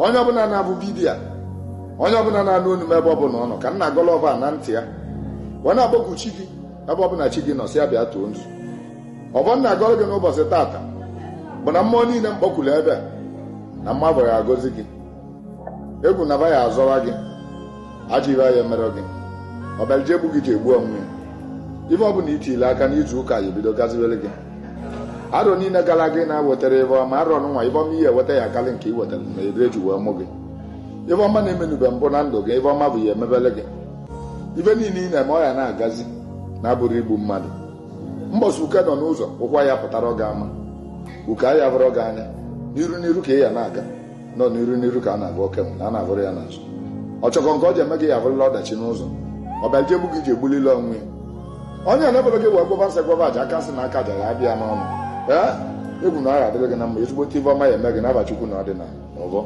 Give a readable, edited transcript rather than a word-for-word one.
onye ọbụla na-abụ vidiyo onye ọbụla na-anụ onu m ebe ọbụla ọ nọ ka nna agọlọba na ntị ya wee na-agbagwu chi gị ebe ọbụla chi gị nọ si ya bịa too nzu. ọbọ nna agọrọ gị n'ụbọchị tata bụ na mmụọ niile mkpọkwuru ebe na mmadụ ya agọzi gị, egwu na ya azọwa gị, ajọ ibe ya emere gị, ọbelje egbu gị ji egbu onwe ya. ife ọbụla itile aka n'izu ụka ya ebido gaziwere gị. arọ niile gara gị na-ewetara ife ọma, arọ nwa ife ọma ihe eweta ya akarị nke ị wetara na ere eji wee mụ gị. ife ọma na-emenube mbụ na ndụ gị, ife ọma bụ ya emebele gị. ife niile ị na-eme ọ ya na-agazi na-abụrụ igbu mmadụ. mbọsị uke nọ n'ụzọ ụkwa ya pụtara ọ ga-ama, uke a ya bụrụ gị anya n'iru n'iru ka ị ya na-aga, nọ n'iru n'iru ka a na-agba oke nwere a na-abụrụ ya n'azụ. ọchọkọ nke ọ ji eme gị ya abụrụla ọdachi n'ụzọ, ọbịaje egbu gị ji egbulile onwe ya. onye na-ebere gị wee gwọba nsị gwọba aja aka nsị na aka aja ya abịa n'ọnụ egwu na ọ ya adịrị gị na mma, ezigbote ife ọma ya eme gị n'abachukwu na ọdịnala n'ụbọ.